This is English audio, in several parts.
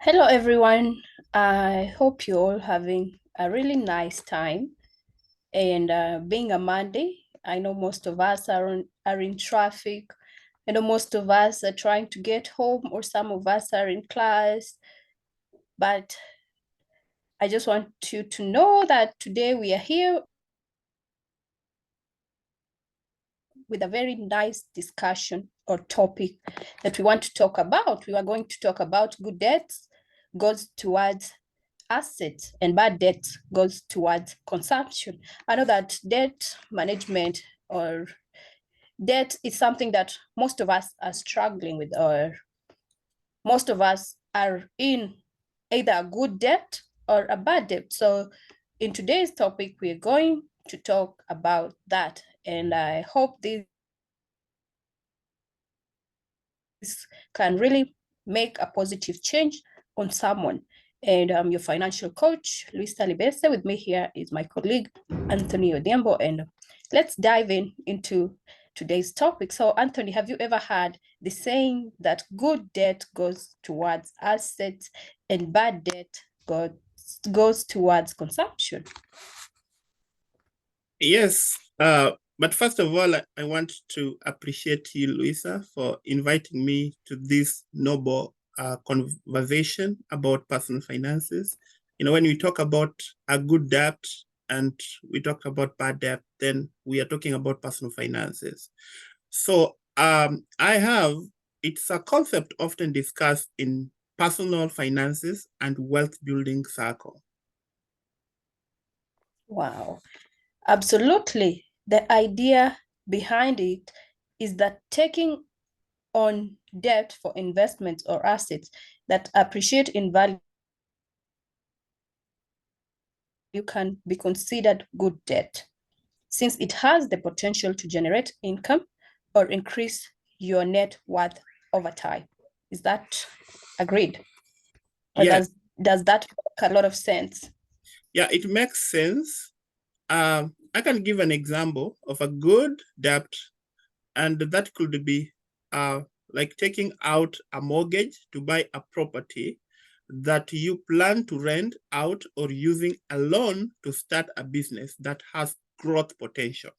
Hello, everyone. I hope you're all having a really nice time. And being a Monday, I know most of us are in traffic. I know most of us are trying to get home, or some of us are in class. But I just want you to know that today we are here with a very nice discussion or topic that we want to talk about. We are going to talk about good debts goes towards assets and bad debt goes towards consumption. I know that debt management or debt is something that most of us are struggling with, or most of us are in either a good debt or a bad debt. So in today's topic, we're going to talk about that. And I hope this can really make a positive change on someone. And I'm your financial coach, Luisa Libese. With me here is my colleague, Anthony Odembo. And let's dive into today's topic. So, Anthony, have you ever heard the saying that good debt goes towards assets and bad debt goes towards consumption? Yes, but first of all, I want to appreciate you, Luisa, for inviting me to this noble conversation about personal finances. You know, when we talk about a good debt and we talk about bad debt, then we are talking about personal finances. So it's a concept often discussed in personal finances and wealth building circle. Wow. Absolutely. The idea behind it is that taking on debt for investments or assets that appreciate in value can be considered good debt, since it has the potential to generate income or increase your net worth over time. Is that agreed? Or Yes. does that make a lot of sense? Yeah, it makes sense. I can give an example of a good debt, and that could be like taking out a mortgage to buy a property that you plan to rent out, or using a loan to start a business that has growth potential.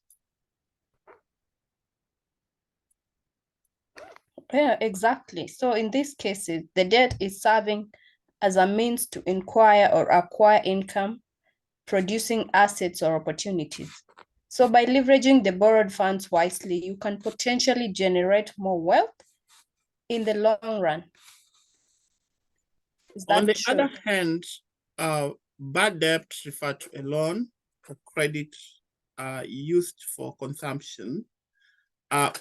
Yeah, exactly. So in these cases, the debt is serving as a means to acquire income, producing assets or opportunities. So by leveraging the borrowed funds wisely, you can potentially generate more wealth in the long run. Is On that the true? other hand, bad debt refer to a loan or credit used for consumption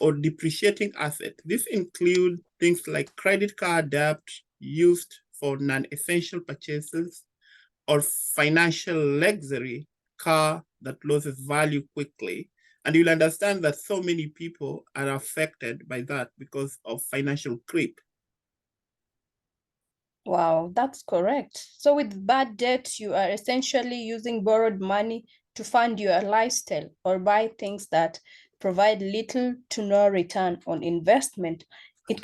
or depreciating asset. This include things like credit card debt used for non-essential purchases, or financial luxury car that loses value quickly. And you'll understand that so many people are affected by that because of financial creep. Wow, that's correct. So with bad debt, you are essentially using borrowed money to fund your lifestyle or buy things that provide little to no return on investment. It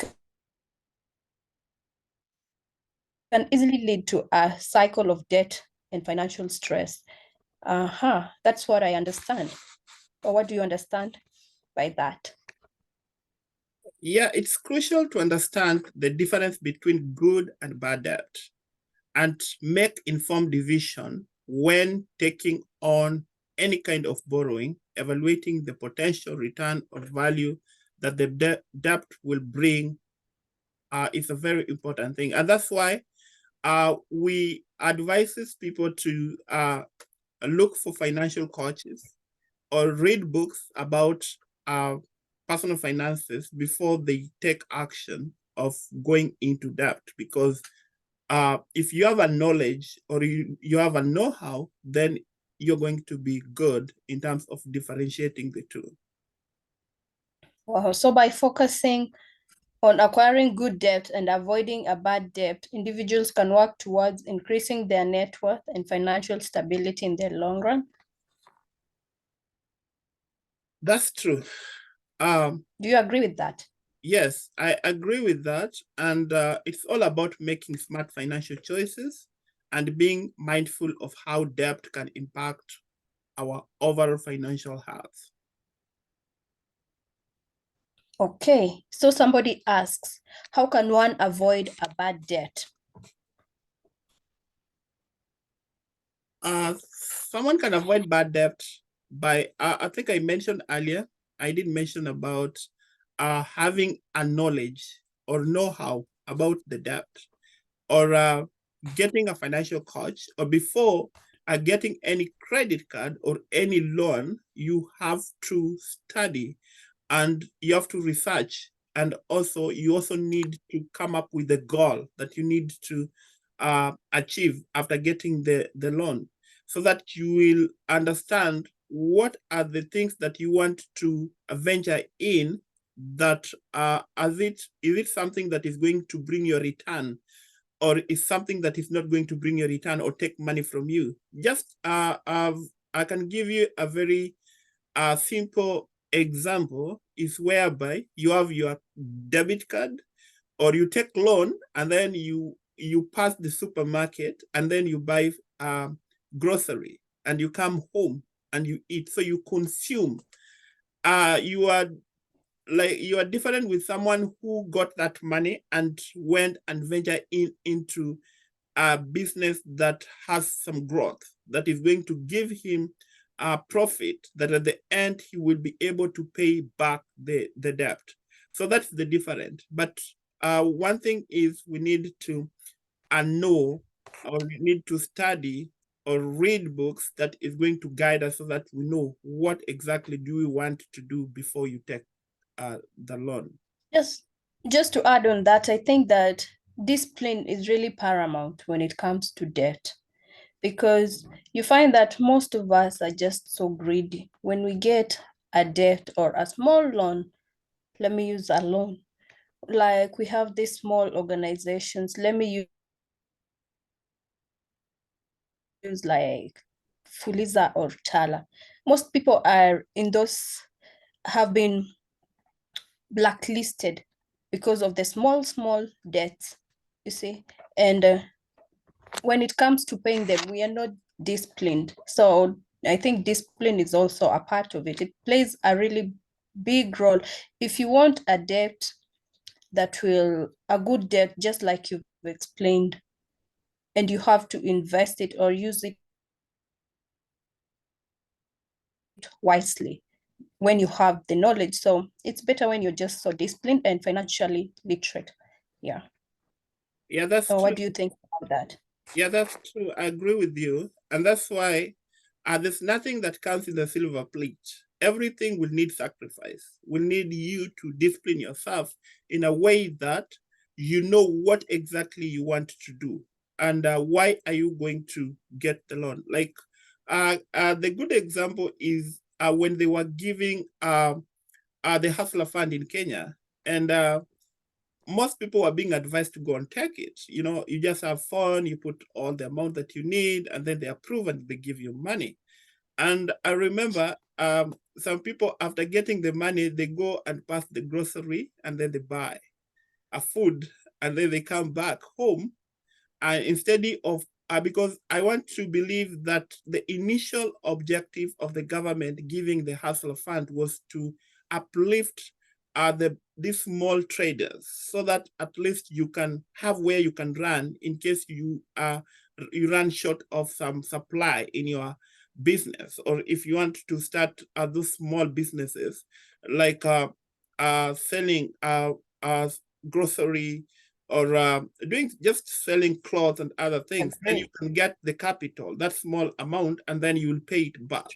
can easily lead to a cycle of debt and financial stress. That's what I understand. Or what do you understand by that? Yeah, it's crucial to understand the difference between good and bad debt and make informed decision when taking on any kind of borrowing, evaluating the potential return or value that the debt will bring is a very important thing. And that's why we advises people to look for financial coaches or read books about personal finances before they take action of going into debt, because if you have a knowledge or you have a know-how, then you're going to be good in terms of differentiating the two. Wow. So by focusing on acquiring good debt and avoiding a bad debt, individuals can work towards increasing their net worth and financial stability in the long run. That's true. Do you agree with that? Yes, I agree with that. And it's all about making smart financial choices and being mindful of how debt can impact our overall financial health. Okay, so somebody asks, how can one avoid a bad debt? Someone can avoid bad debt by, I think I mentioned earlier, I did mention about having a knowledge or know-how about the debt, or getting a financial coach, or before getting any credit card or any loan, you have to study and you have to research. And also, you also need to come up with a goal that you need to achieve after getting the loan, so that you will understand what are the things that you want to venture in, that is it something that is going to bring your return, or is something that is not going to bring you a return or take money from you. Just I can give you a very simple example is whereby you have your debit card, or you take loan and then you pass the supermarket and then you buy grocery and you come home and you eat, so you consume. You are like, you are different with someone who got that money and went and ventured into a business that has some growth, that is going to give him a profit, that at the end he will be able to pay back the debt. So that's the difference. But one thing is, we need to know, or we need to study or read books that is going to guide us, so that we know what exactly do we want to do before you take the loan. Just, just to add on that, I think that discipline is really paramount when it comes to debt, because you find that most of us are just so greedy. When we get a debt or a small loan, let me use a loan, like we have these small organizations, let me use like Fuliza or Tala. Most people are in those, have been blacklisted because of the small debts, you see. And when it comes to paying them, we are not disciplined. So I think discipline is also a part of it. It plays a really big role. If you want a debt that will, a good debt, just like you've explained, and you have to invest it or use it wisely when you have the knowledge. So it's better when you're just so disciplined and financially literate. Yeah. Yeah, that's So true. what do you think about that? Yeah, that's true. I agree with you. And that's why there's nothing that comes in the silver plate. Everything will need sacrifice, will need you to discipline yourself in a way that you know what exactly you want to do, and why are you going to get the loan. Like the good example is when they were giving the Hustler Fund in Kenya, and most people are being advised to go and take it. You know, you just have fun, you put all the amount that you need, and then they approve and they give you money. And I remember some people, after getting the money, they go and pass the grocery and then they buy a food, and then they come back home, and instead of because I want to believe that the initial objective of the government giving the hustle fund was to uplift these small traders, so that at least you can have where you can run in case you run short of some supply in your business, or if you want to start those small businesses, like selling grocery, or doing just selling clothes and other things, then you Agree. can get the capital, that small amount, and then you will pay it back.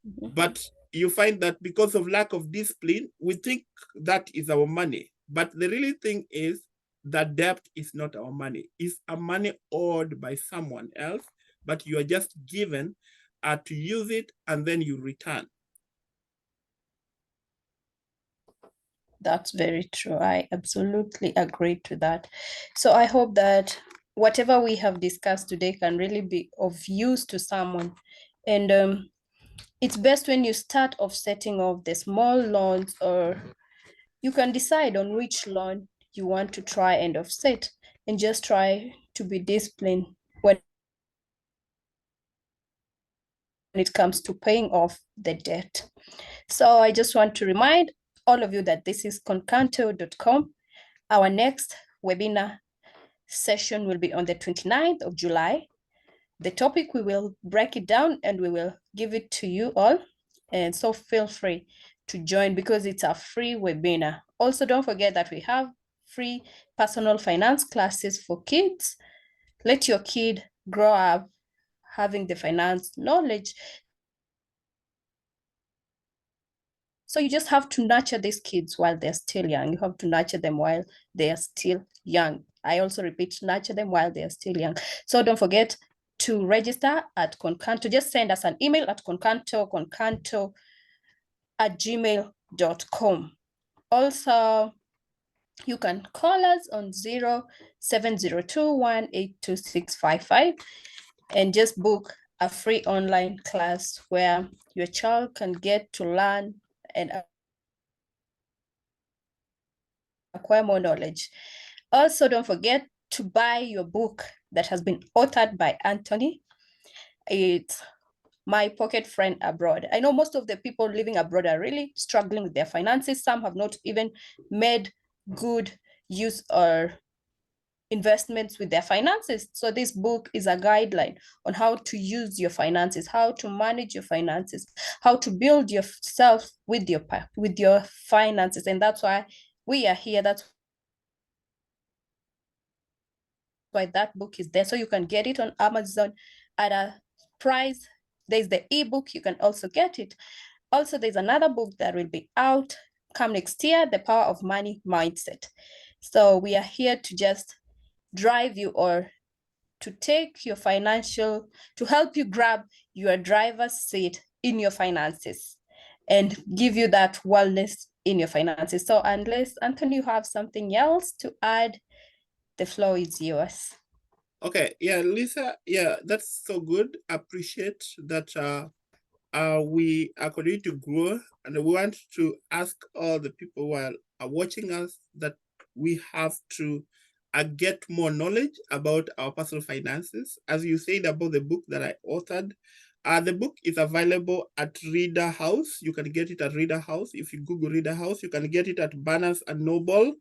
Mhm. But you find that because of lack of discipline, we think that is our money. But the really thing is that debt is not our money. It's a money owed by someone else, but you are just given to use it, and then you return. That's very true. I absolutely agree to that. So I hope that whatever we have discussed today can really be of use to someone. And it's best when you start off setting off the small loans or you can decide on which loan you want to try and offset, and just try to be disciplined when it comes to paying off the debt. So I just want to remind all of you that this is concanto.com. Our next webinar session will be on the 29th of July. The topic, we will break it down and we will give it to you all. And so feel free to join because it's a free webinar. Also, don't forget that we have free personal finance classes for kids. Let your kid grow up having the finance knowledge. So you just have to nurture these kids while they're still young. You have to nurture them while they are still young. I also repeat, nurture them while they are still young. So don't forget to register at Concanto. Just send us an email at concanto@gmail.com. Also, you can call us on 0702182655 and just book a free online class where your child can get to learn and acquire more knowledge. Also, don't forget to buy your book that has been authored by Anthony. It's My Pocket Friend Abroad. I know most of the people living abroad are really struggling with their finances. Some have not even made good use or investments with their finances. So this book is a guideline on how to use your finances, how to manage your finances, how to build yourself with your finances. And that's why we are here. That's why that book is there. So you can get it on Amazon at a price. There's the ebook, you can also get it. Also, there's another book that will be out come next year, The Power of Money Mindset. So we are here to just drive you, or to take your financial, to help you grab your driver's seat in your finances and give you that wellness in your finances. So unless, Anthony, you have something else to add, the floor is yours. Okay, yeah, Lisa, yeah, that's so good. Appreciate that we are continuing to grow, and we want to ask all the people who are watching us that we have to get more knowledge about our personal finances. As you said about the book that I authored, the book is available at Reader House. You can get it at Reader House. If you Google Reader House, you can get it at Barnes and Noble,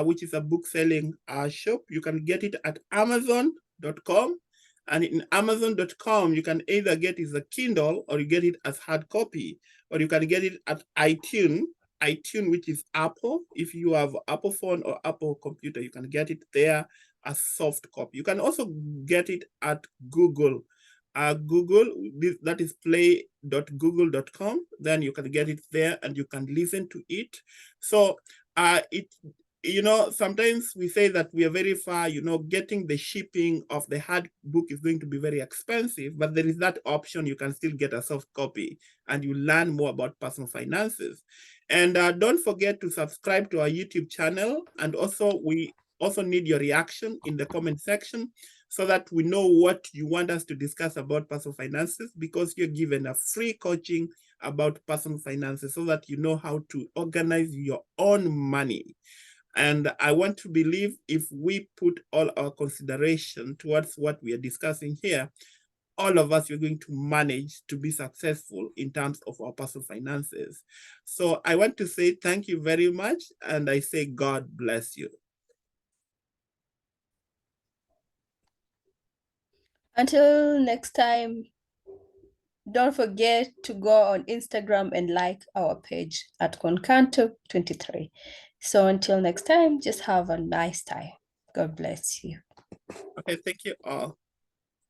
which is a book selling shop. You can get it at Amazon.com. And in Amazon.com, you can either get it as a Kindle or you get it as hard copy, or you can get it at iTunes, which is Apple. If you have Apple phone or Apple computer, you can get it there as soft copy. You can also get it at Google. Google, that is play.google.com. Then you can get it there and you can listen to it. So sometimes we say that we are very far, getting the shipping of the hard book is going to be very expensive, but there is that option. You can still get a soft copy and you learn more about personal finances. And don't forget to subscribe to our YouTube channel. And also, we also need your reaction in the comment section so that we know what you want us to discuss about personal finances, because you're given a free coaching about personal finances so that you know how to organize your own money. And I want to believe if we put all our consideration towards what we are discussing here, all of us are going to manage to be successful in terms of our personal finances. So I want to say thank you very much, and I say God bless you. Until next time, don't forget to go on Instagram and like our page at Concanto23. So until next time, just have a nice time. God bless you. Okay, thank you all.